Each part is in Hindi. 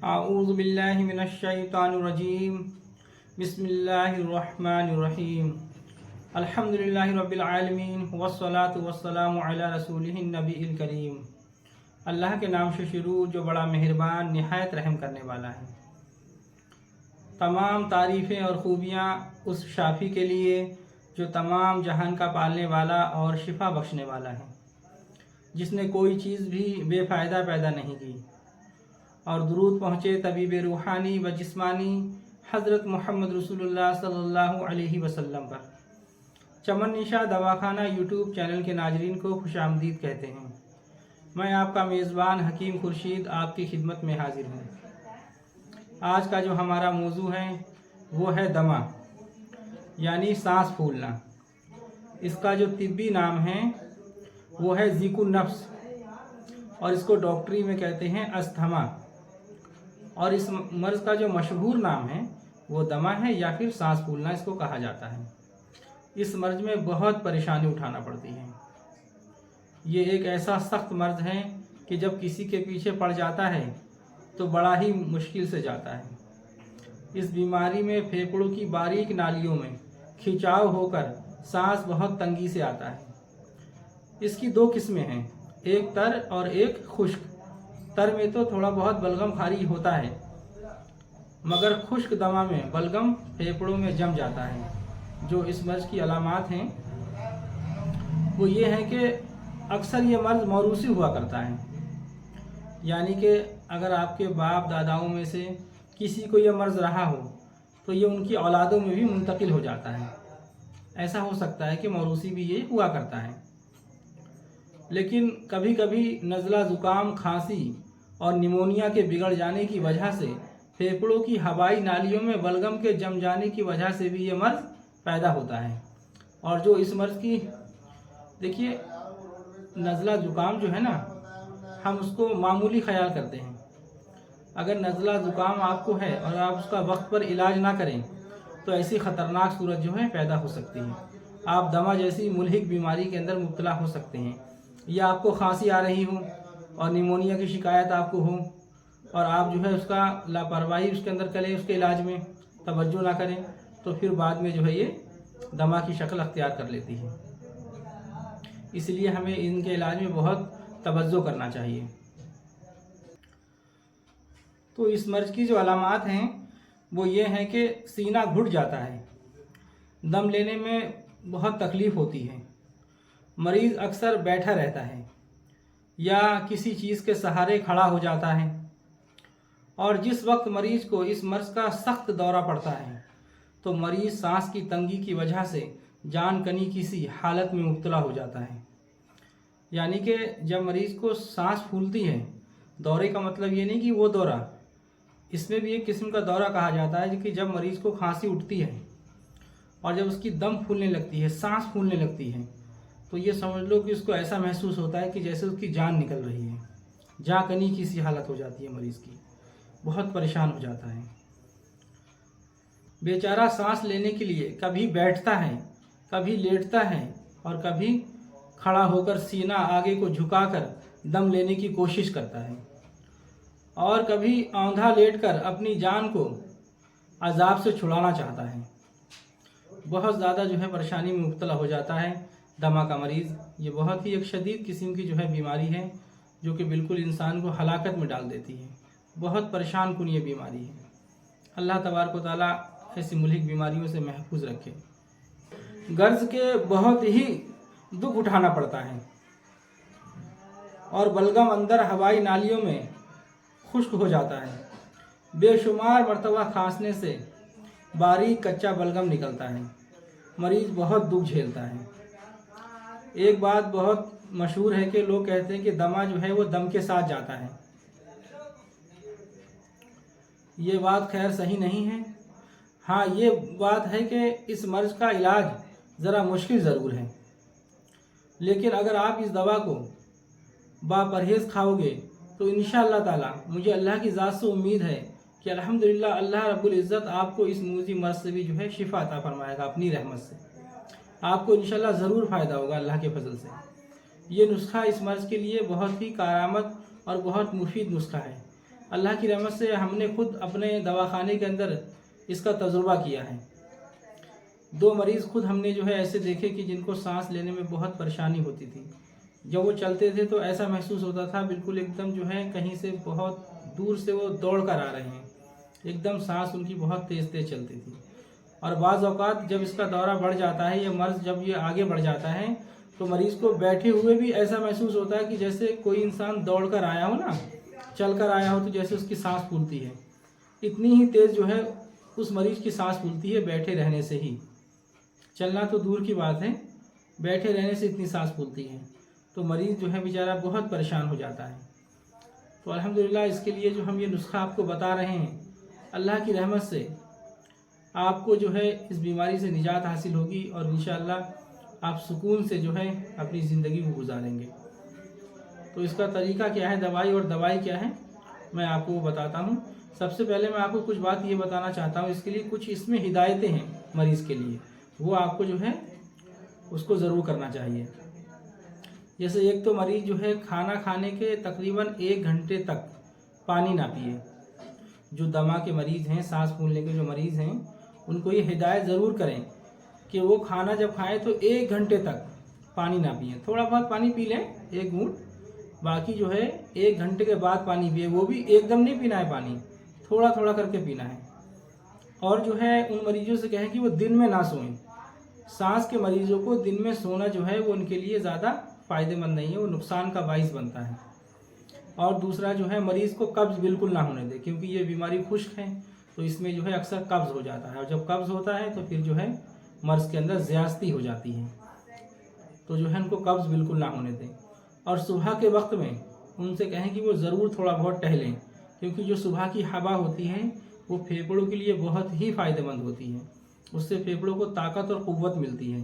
आऊज़ु बिल्लाहि मिनश शैतानिर रजीम। बिस्मिल्लाहिर रहमानिर रहीम। अल्हम्दुलिल्लाहि रब्बिल आलमीन वस्सलातु वस्सलामु अला रसूलिहिन नबील करीम। अल्लाह के नाम से शुरू जो बड़ा मेहरबान निहायत रहम करने वाला है। तमाम तारीफ़ें और ख़ूबियाँ उस शाफ़ी के लिए जो तमाम जहान का पालने वाला और शिफा बख्शने वाला है, जिसने कोई चीज़ भी बेफ़ायदा पैदा नहीं की। और दुरूद पहुँचे तबीब रूहानी व जिस्मानी हज़रत मोहम्मद रसूलुल्लाह सल्लल्लाहु अलैहि वसल्लम पर। चमन निशा दवाखाना यूट्यूब चैनल के नाजरीन को खुशामदीद कहते हैं। मैं आपका मेज़बान हकीम खुर्शीद आपकी खिदमत में हाजिर हूँ। आज का जो हमारा मौजू है वो है दमा, यानी सांस फूलना। इसका जो तिब्बी नाम है वो है ज़िकुन नफ्स, और इसको डॉक्टरी में कहते हैं अस्थमा। और इस मर्ज़ का जो मशहूर नाम है वो दमा है या फिर सांस फूलना इसको कहा जाता है। इस मर्ज़ में बहुत परेशानी उठाना पड़ती है। ये एक ऐसा सख्त मर्ज़ है कि जब किसी के पीछे पड़ जाता है तो बड़ा ही मुश्किल से जाता है। इस बीमारी में फेफड़ों की बारीक नालियों में खिंचाव होकर सांस बहुत तंगी से आता है। इसकी दो किस्में हैं, एक तर और एक खुश्क। तर में तो थोड़ा बहुत बलगम खारिज होता है, मगर खुश्क दमा में बलगम फेफड़ों में जम जाता है। जो इस मर्ज़ की अलामात हैं वो ये है कि अक्सर ये मर्ज़ मौरूसी हुआ करता है, यानी कि अगर आपके बाप दादाओं में से किसी को यह मर्ज़ रहा हो तो ये उनकी औलादों में भी मुंतकिल हो जाता है। ऐसा हो सकता है कि मौरूसी भी ये हुआ करता है। लेकिन कभी कभी नज़ला ज़ुकाम, खांसी और निमोनिया के बिगड़ जाने की वजह से फेफड़ों की हवाई नालियों में बलगम के जम जाने की वजह से भी ये मर्ज़ पैदा होता है। और जो इस मर्ज़ की देखिए नज़ला ज़ुकाम जो है ना, हम उसको मामूली ख्याल करते हैं। अगर नज़ला ज़ुकाम आपको है और आप उसका वक्त पर इलाज ना करें तो ऐसी ख़तरनाक सूरत जो है पैदा हो सकती है। आप दमा जैसी मुल्हिक बीमारी के अंदर मुब्तला हो सकते हैं, या आपको खांसी आ रही हो और निमोनिया की शिकायत आपको हो और आप जो है उसका लापरवाही उसके अंदर करें, उसके इलाज में तवज्जो ना करें, तो फिर बाद में जो है ये दमा की शक्ल अख्तियार कर लेती है। इसलिए हमें इनके इलाज में बहुत तवज्जो करना चाहिए। तो इस मर्ज़ की जो अलामात हैं वो ये हैं कि सीना घुट जाता है, दम लेने में बहुत तकलीफ़ होती है, मरीज़ अक्सर बैठा रहता है या किसी चीज़ के सहारे खड़ा हो जाता है। और जिस वक्त मरीज़ को इस मर्ज़ का सख्त दौरा पड़ता है तो मरीज़ सांस की तंगी की वजह से जान कनी की सी हालत में मुब्तला हो जाता है। यानी कि जब मरीज़ को सांस फूलती है, दौरे का मतलब ये नहीं कि वो दौरा, इसमें भी एक किस्म का दौरा कहा जाता है कि जब मरीज़ को खांसी उठती है और जब उसकी दम फूलने लगती है, सांस फूलने लगती है, तो ये समझ लो कि उसको ऐसा महसूस होता है कि जैसे उसकी जान निकल रही है। जान कनी की सी हालत हो जाती है मरीज़ की, बहुत परेशान हो जाता है। बेचारा सांस लेने के लिए कभी बैठता है, कभी लेटता है और कभी खड़ा होकर सीना आगे को झुकाकर दम लेने की कोशिश करता है, और कभी औंधा लेटकर अपनी जान को अजाब से छुड़ाना चाहता है। बहुत ज़्यादा जो है परेशानी में मुब्तला हो जाता है दमा का मरीज़। ये बहुत ही एक शदीद किस्म की जो है बीमारी है जो कि बिल्कुल इंसान को हलाकत में डाल देती है। बहुत परेशान कुन ये बीमारी है। अल्लाह तबारक व तआला ऐसी मुल्हिक बीमारियों से महफूज रखे। गर्ज के बहुत ही दुख उठाना पड़ता है और बलगम अंदर हवाई नालियों में खुश्क हो जाता है। बेशुमार मरतबा खांसने से बारीक कच्चा बलगम निकलता है, मरीज़ बहुत दुख झेलता है। एक बात बहुत मशहूर है कि लोग कहते हैं कि दमा जो है वो दम के साथ जाता है। ये बात खैर सही नहीं है। हाँ, ये बात है कि इस मर्ज़ का इलाज ज़रा मुश्किल ज़रूर है, लेकिन अगर आप इस दवा को बापरहेज़ खाओगे तो इंशाअल्लाह ताला मुझे अल्लाह की ज़ात से उम्मीद है कि अल्हम्दुलिल्लाह अल्लाह रब्बुल इज़्ज़त आपको इस मूजी मर्ज़ से भी जो है शिफा अता फरमाएगा अपनी रहमत से। आपको इंशाअल्लाह ज़रूर फ़ायदा होगा अल्लाह के फजल से। ये नुस्खा इस मर्ज़ के लिए बहुत ही कारामद और बहुत मुफीद नुस्खा है। अल्लाह की रहमत से हमने खुद अपने दवाखाने के अंदर इसका तजुर्बा किया है। 2 मरीज़ खुद हमने जो है ऐसे देखे कि जिनको सांस लेने में बहुत परेशानी होती थी। जब वो चलते थे तो ऐसा महसूस होता था बिल्कुल एकदम जो है कहीं से बहुत दूर से वो दौड़ कर आ रहे हैं, एकदम सांस उनकी बहुत तेज़ तेज़ चलती थी। और बाज़ औक़ात जब इसका दौरा बढ़ जाता है, ये मर्ज़ जब ये आगे बढ़ जाता है, तो मरीज़ को बैठे हुए भी ऐसा महसूस होता है कि जैसे कोई इंसान दौड़ कर आया हो ना, चल कर आया हो, तो जैसे उसकी सांस फूलती है। इतनी ही तेज़ जो है उस मरीज़ की सांस फूलती है बैठे रहने से ही। चलना तो दूर की बात है, बैठे रहने से इतनी सांस फूलती है। तो मरीज़ जो है बेचारा बहुत परेशान हो जाता है। तो अल्हम्दुलिल्लाह इसके लिए जो हम ये नुस्खा आपको बता रहे हैं, अल्लाह की रहमत से आपको जो है इस बीमारी से निजात हासिल होगी और इंशाअल्लाह आप सुकून से जो है अपनी ज़िंदगी को गुजारेंगे। तो इसका तरीका क्या है, दवाई क्या है, मैं आपको बताता हूँ। सबसे पहले मैं आपको कुछ बात ये बताना चाहता हूँ, इसके लिए कुछ इसमें हिदायतें हैं मरीज़ के लिए, वो आपको जो है उसको ज़रूर करना चाहिए। जैसे एक तो मरीज़ जो है खाना खाने के तकरीबन 1 घंटे तक पानी ना पिए। जो दमा के मरीज़ हैं, सांस फूलने के जो मरीज़ हैं, उनको ये हिदायत ज़रूर करें कि वो खाना जब खाएं तो 1 घंटे तक पानी ना पिए। थोड़ा बहुत पानी पी लें, 1 घूंट, बाकी जो है 1 घंटे के बाद पानी पिए। वो भी एकदम नहीं पीना है पानी, थोड़ा थोड़ा करके पीना है। और जो है उन मरीजों से कहें कि वो दिन में ना सोएं। सांस के मरीजों को दिन में सोना जो है वो उनके लिए ज़्यादा फ़ायदेमंद नहीं है, वो नुकसान का बाइस बनता है। और दूसरा जो है मरीज़ को कब्ज़ बिल्कुल ना होने दे, क्योंकि ये बीमारी खुश्क है तो इसमें जो है अक्सर कब्ज़ हो जाता है, और जब कब्ज़ होता है तो फिर जो है मर्ज़ के अंदर ज़्यादती हो जाती है। तो जो है उनको कब्ज़ बिल्कुल ना होने दें। और सुबह के वक्त में उनसे कहें कि वो ज़रूर थोड़ा बहुत टहलें, क्योंकि जो सुबह की हवा होती है वो फेफड़ों के लिए बहुत ही फ़ायदेमंद होती है, उससे फेफड़ों को ताकत और क़ुव्वत मिलती है।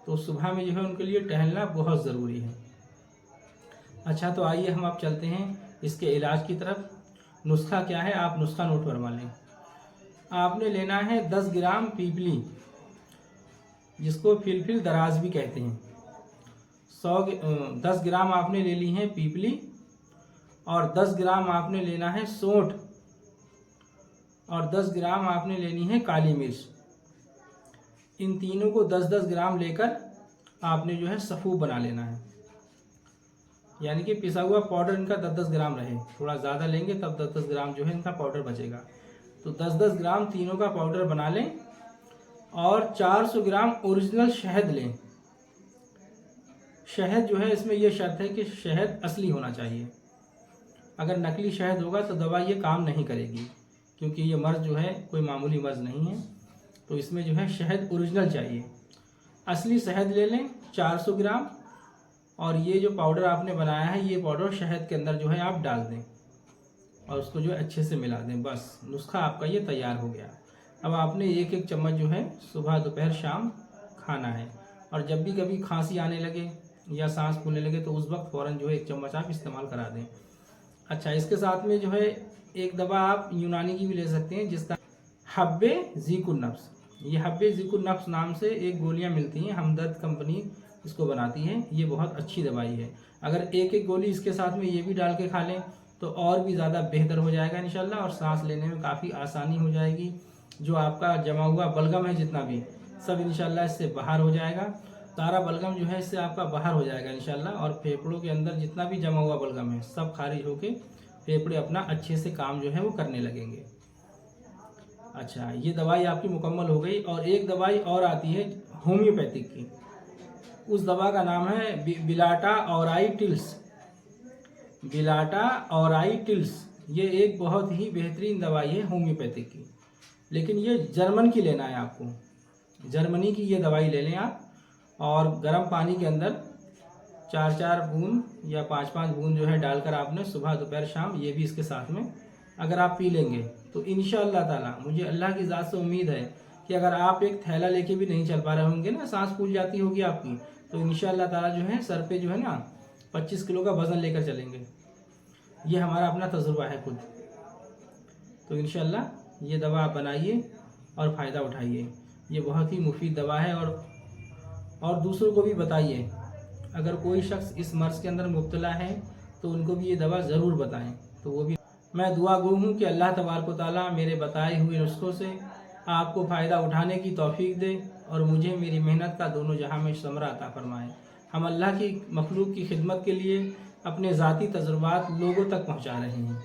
तो सुबह में जो है उनके लिए टहलना बहुत ज़रूरी है। अच्छा, तो आइए हम अब चलते हैं इसके इलाज की तरफ। नुस्खा क्या है, आप नुस्खा नोट करवा लें। आपने लेना है 10 ग्राम पीपली, जिसको फिलफिल दराज भी कहते हैं। 10 ग्राम आपने ले ली है पीपली, और 10 ग्राम आपने लेना है सौंठ, और 10 ग्राम आपने लेनी है काली मिर्च। इन तीनों को 10-10 ग्राम लेकर आपने जो है सफ़ूफ बना लेना है, यानी कि पिसा हुआ पाउडर इनका 10-10 ग्राम रहे। थोड़ा ज़्यादा लेंगे तब 10-10 ग्राम जो है इनका पाउडर बचेगा। तो 10-10 ग्राम तीनों का पाउडर बना लें, और 400 ग्राम ओरिजिनल शहद लें। शहद जो है इसमें यह शर्त है कि शहद असली होना चाहिए। अगर नकली शहद होगा तो दवा ये काम नहीं करेगी, क्योंकि ये मर्ज़ जो है कोई मामूली मर्ज़ नहीं है। तो इसमें जो है शहद ओरिजिनल चाहिए। असली शहद ले लें 400 ग्राम, और ये जो पाउडर आपने बनाया है ये पाउडर शहद के अंदर जो है आप डाल दें और उसको जो है अच्छे से मिला दें। बस नुस्खा आपका ये तैयार हो गया। अब आपने 1-1 चम्मच जो है सुबह दोपहर शाम खाना है, और जब भी कभी खांसी आने लगे या सांस फूलने लगे तो उस वक्त फ़ौरन जो है 1 चम्मच आप इस्तेमाल करा दें। अच्छा, इसके साथ में जो है एक दवा आप यूनानी की भी ले सकते हैं, जिसका हब्बे ज़ीकुन नफ्स। ये हब्बे ज़ीकुन नफ्स नाम से एक गोलियां मिलती हैं, हमदर्द कंपनी इसको बनाती है। ये बहुत अच्छी दवाई है। अगर 1-1 गोली इसके साथ में ये भी डाल के खा लें तो और भी ज़्यादा बेहतर हो जाएगा इंशाल्लाह, और सांस लेने में काफ़ी आसानी हो जाएगी। जो आपका जमा हुआ बलगम है जितना भी, सब इंशाल्लाह इससे बाहर हो जाएगा। सारा बलगम जो है इससे आपका बाहर हो जाएगा इंशाल्लाह, और फेफड़ों के अंदर जितना भी जमा हुआ बलगम है सब खारिज होके फेफड़े अपना अच्छे से काम जो है वो करने लगेंगे। अच्छा, ये दवाई आपकी मुकम्मल हो गई। और एक दवाई और आती है होम्योपैथिक की, उस दवा का नाम है बिलाटा ऑराइटिल्स। बिलाटा ऑराइटिल्स ये एक बहुत ही बेहतरीन दवाई है होम्योपैथिक की, लेकिन ये जर्मन की लेना है आपको। जर्मनी की ये दवाई ले लें आप, और गर्म पानी के अंदर 4-4 बूंद या 5-5 बूंद जो है डालकर आपने सुबह दोपहर शाम ये भी इसके साथ में अगर आप पी लेंगे तो इंशाअल्लाह ताला, मुझे अल्लाह की ज़ात से उम्मीद है कि अगर आप एक थैला लेके भी नहीं चल पा रहे होंगे ना, सांस फूल जाती होगी आपकी, तो इंशाअल्लाह ताला जो है सर पे जो है ना 25 किलो का वज़न लेकर चलेंगे। ये हमारा अपना तजुर्बा है खुद। तो इंशाअल्लाह ये दवा आप बनाइए और फ़ायदा उठाइए। ये बहुत ही मुफीद दवा है, और दूसरों को भी बताइए। अगर कोई शख्स इस मर्ज़ के अंदर मुब्तला है तो उनको भी ये दवा ज़रूर बताएं, तो वो भी। मैं दुआ गो हूँ कि अल्लाह तबारक व तआला मेरे बताए हुए नुस्खों से आपको फ़ायदा उठाने की तौफीक दे और मुझे मेरी मेहनत का दोनों जहां में समरा अता फरमाए। हम अल्लाह की मखलूक की खिदमत के लिए अपने ज़ाती तजुर्बात लोगों तक पहुँचा रहे हैं।